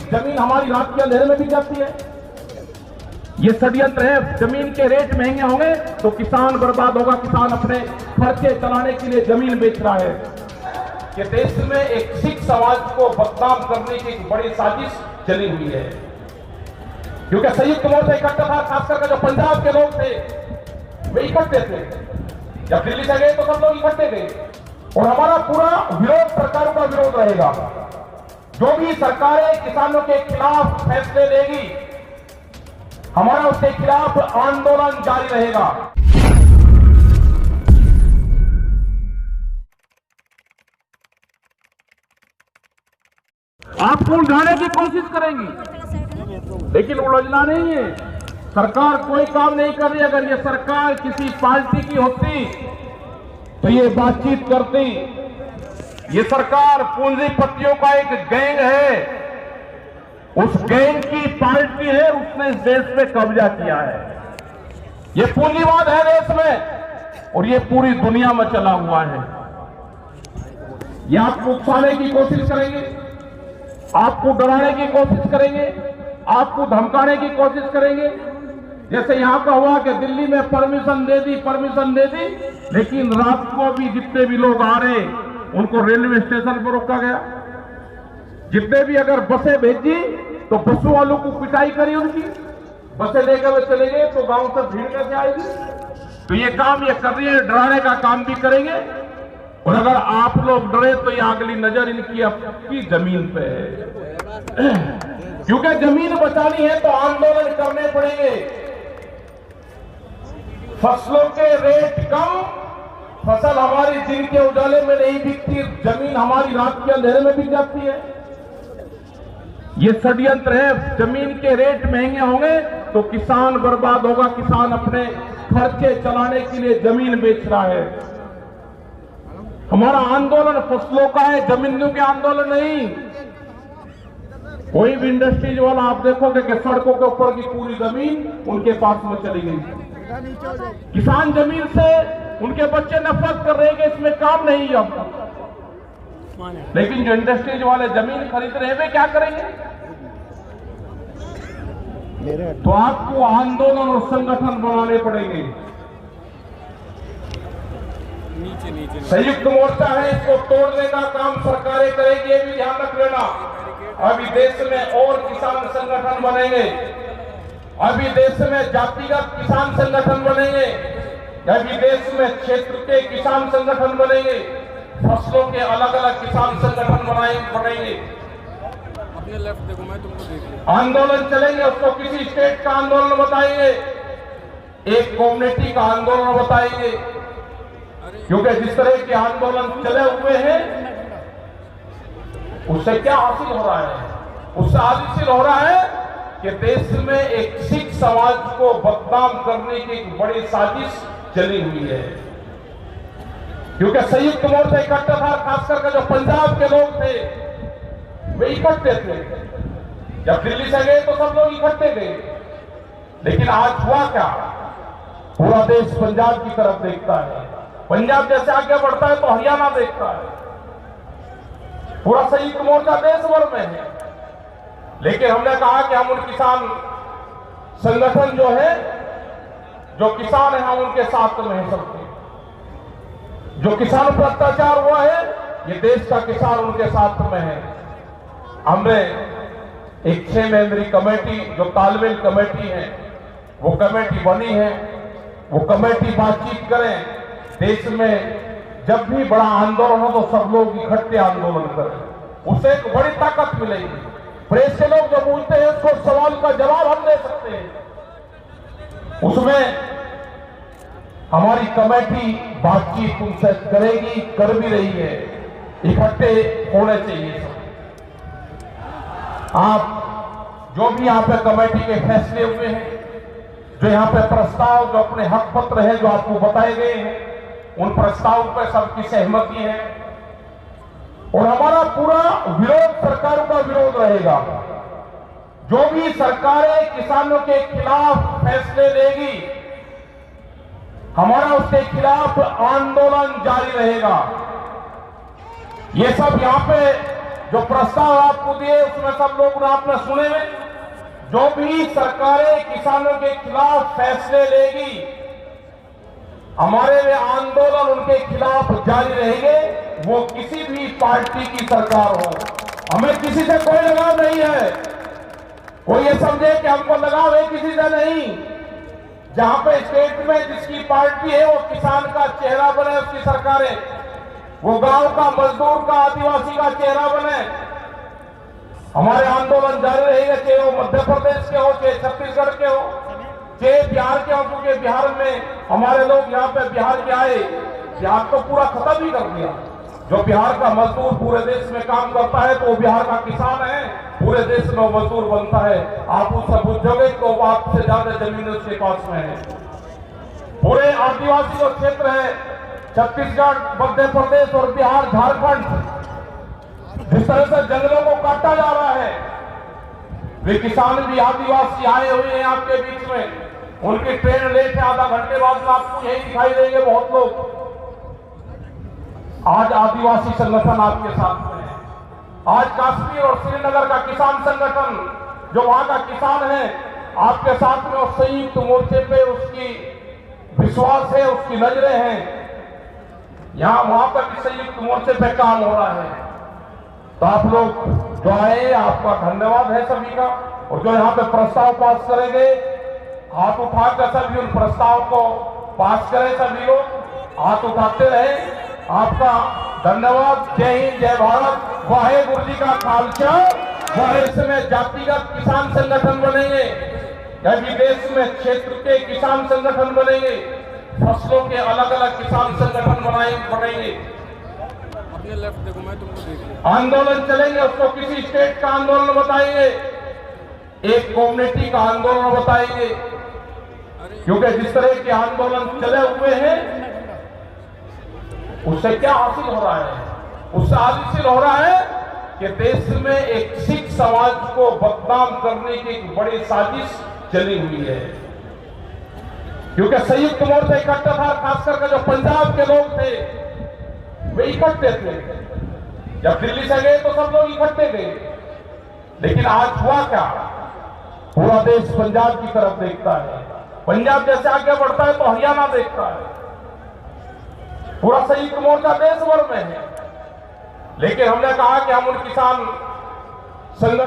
जमीन हमारी रात के अंधेरे में बिक जाती है। ये षड्यंत्र है। जमीन के रेट महंगे होंगे तो किसान बर्बाद होगा। किसान अपने खर्चे चलाने के लिए जमीन बेच रहा है। ये देश में एक सिख समाज को बदनाम करने की एक बड़ी साजिश चली हुई है, क्योंकि संयुक्त मोर्चा इकट्ठा था। खास करके जो पंजाब के लोग थे वे इकट्ठे थे। जब दिल्ली से गए तो सब लोग इकट्ठे गए और हमारा पूरा विरोध सरकारों का विरोध रहेगा। जो भी सरकारें किसानों के खिलाफ फैसले लेगी, हमारा उसके खिलाफ आंदोलन जारी रहेगा। आपको उलझाने की कोशिश करेंगी, लेकिन उलझना नहीं है। सरकार कोई काम नहीं कर रही। अगर ये सरकार किसी पार्टी की होती तो ये बातचीत करती। ये सरकार पूंजीपतियों का एक गैंग है। उस गैंग की पार्टी है, उसने इस देश पे कब्जा किया है। ये पूंजीवाद है देश में और ये पूरी दुनिया में चला हुआ है। ये आपको उकसाने की कोशिश करेंगे, आपको डराने की कोशिश करेंगे, आपको धमकाने की कोशिश करेंगे। जैसे यहां का हुआ कि दिल्ली में परमिशन दे दी, लेकिन रात को भी जितने भी लोग आ रहे उनको रेलवे स्टेशन पर रोका गया। जितने भी अगर बसें भेजी तो बसों वालों को पिटाई करी उनकी। बसें लेकर वे चले गए तो गांव से भीड़ कैसे आएगी? तो ये काम ये कर रही है, डराने का काम भी करेंगे। और अगर आप लोग डरे तो ये अगली नजर इनकी आपकी जमीन पे है। क्योंकि जमीन बचानी है तो आंदोलन करने पड़ेंगे। फसलों के रेट कम, फसल हमारी दिन के उजाले में नहीं बिकती, जमीन हमारी रात के अंधेरे में बिक जाती है। ये षड्यंत्र है। जमीन के रेट महंगे होंगे तो किसान बर्बाद होगा। किसान अपने खर्चे चलाने के लिए जमीन बेच रहा है। हमारा आंदोलन फसलों का है, जमीनों के आंदोलन नहीं। कोई भी इंडस्ट्रीज वाला आप देखोगे कि सड़कों के ऊपर की पूरी जमीन उनके पास में चली गई। किसान जमीन से उनके बच्चे नफरत कर रहे हैं कि इसमें काम नहीं है अब। लेकिन जो इंडस्ट्रीज वाले जमीन खरीद रहे हैं वे क्या करेंगे? तो आपको आंदोलन और संगठन बनाने पड़ेंगे। संयुक्त मोर्चा है, इसको तोड़ने का काम सरकारें करेगी, ये भी ध्यान रख लेना। अभी देश में और किसान संगठन बनेंगे, अभी देश में जातिगत किसान संगठन बनेंगे, अभी देश में क्षेत्र के किसान संगठन बनेंगे, फसलों के अलग अलग किसान संगठन बनेंगे। अपने लेफ्ट देखो, मैं तुमको देख रहा हूं। आंदोलन चलेंगे, उसको किसी स्टेट का आंदोलन बताएंगे, एक कम्युनिटी का आंदोलन बताएंगे। क्योंकि जिस तरह के आंदोलन चले हुए हैं उससे क्या हासिल हो रहा है? उससे हासिल हो रहा है कि देश में एक सिख समाज को बदनाम करने की एक बड़ी साजिश चली हुई है। क्योंकि संयुक्त मोर्चा इकट्ठा था। खास करके जो पंजाब के लोग थे वे इकट्ठे थे। जब दिल्ली से गए तो सब लोग इकट्ठे गए। लेकिन आज हुआ क्या? पूरा देश पंजाब की तरफ देखता है। पंजाब जैसे आगे बढ़ता है तो हरियाणा देखता है। पूरा संयुक्त मोर्चा देश भर में है। लेकिन हमने कहा कि हम उन किसान संगठन जो है, जो किसान है, हम उनके साथ में हैं सबके। जो किसान पर अत्याचार हुआ है, ये देश का किसान उनके साथ में है। हमने एक 6 मेंबरी कमेटी, जो तालमेल कमेटी है, वो कमेटी बनी है। वो कमेटी बातचीत करें। देश में जब भी बड़ा आंदोलन हो तो सब लोग इकट्ठे आंदोलन करें, उससे एक बड़ी ताकत मिलेगी। प्रेस के लोग जो पूछते हैं उसको सवाल का जवाब हम दे सकते हैं। उसमें हमारी कमेटी बातचीत उनसे करेगी, कर भी रही है। इकट्ठे होने चाहिए सब। आप जो भी यहाँ पे कमेटी के फैसले हुए हैं, जो यहाँ पे प्रस्ताव, जो अपने हक पत्र है जो आपको बताए गए हैं, उन प्रस्ताव पर सबकी सहमति है। और हमारा पूरा विरोध सरकारों का विरोध रहेगा। जो भी सरकारें किसानों के खिलाफ फैसले लेगी, हमारा उसके खिलाफ आंदोलन जारी रहेगा। ये सब यहाँ पे जो प्रस्ताव आपको दिए उसमें सब लोग आपने सुने में, जो भी सरकारें किसानों के खिलाफ फैसले लेगी, हमारे वे आंदोलन उनके खिलाफ जारी रहेंगे, वो किसी भी पार्टी की सरकार हो। हमें किसी से कोई लगाव नहीं है। कोई ये समझे कि हमको लगाव है किसी से नहीं। जहां पे स्टेट में जिसकी पार्टी है वो किसान का चेहरा बने, उसकी सरकारें, वो गांव का मजदूर का आदिवासी का चेहरा बने। हमारे आंदोलन जारी रहेंगे, चाहे वो मध्य प्रदेश के हो, चाहे छत्तीसगढ़ के हो, चाहे बिहार के हो, क्योंकि बिहार में हमारे लोग यहाँ पे बिहार के आए, बिहार तो पूरा खत्म ही कर दिया। जो बिहार का मजदूर पूरे देश में काम करता है तो वो बिहार का किसान है, पूरे देश में मजदूर बनता है। आप उससे पूछोगे तो आपसे ज्यादा जमीन उसके पास में है। पूरे आदिवासी जो क्षेत्र है, छत्तीसगढ़, मध्य प्रदेश और बिहार, झारखंड, जिस तरह से जंगलों को काटा जा रहा है, वे किसान भी आदिवासी आए हुए हैं आपके बीच में। उनकी ट्रेन लेट है, आधा घंटे बाद आपको यही दिखाई देंगे बहुत लोग। आज आदिवासी संगठन आपके साथ में है। आज कश्मीर और श्रीनगर का किसान संगठन, जो वहां का किसान है, आपके साथ में और संयुक्त मोर्चे पे उसकी विश्वास है, उसकी नजरें हैं। यहां वहां पर भी संयुक्त मोर्चे पे काम हो रहा है। तो आप लोग जो आए, आपका धन्यवाद है सभी का। और जो यहाँ पे प्रस्ताव पास करेंगे, हाथ उठाकर सभी उन प्रस्ताव को पास करें। सभी लोग हाथ उठाते रहे। आपका धन्यवाद। जय हिंद, जय भारत, वाहे गुरु जी का खालसा। वाहे में जातिगत किसान संगठन बनेंगे, कभी देश में क्षेत्र के किसान संगठन बनेंगे, फसलों के अलग अलग किसान संगठन बनेंगे। अपने लेफ्ट देखो, मैं तुमको देख लूं। आंदोलन चलेंगे, उसको किसी स्टेट का आंदोलन बताएंगे, एक कम्युनिटी का आंदोलन बताएंगे। क्योंकि जिस तरह के आंदोलन चले हुए हैं, उससे क्या हासिल हो रहा है? उससे हासिल हो रहा है कि देश में एक सिख समाज को बदनाम करने की एक बड़ी साजिश चली हुई है। क्योंकि संयुक्त मोर्चा इकट्ठा था, खास करके जो पंजाब के लोग थे वे इकट्ठे थे। जब दिल्ली से गए तो सब लोग इकट्ठे गए। लेकिन आज हुआ क्या? पूरा देश पंजाब की तरफ देखता है। पंजाब जैसे आगे बढ़ता है तो हरियाणा देखता है। पूरा संयुक्त मोर्चा देश भर में है। लेकिन हमने कहा कि हम उन किसान संगठन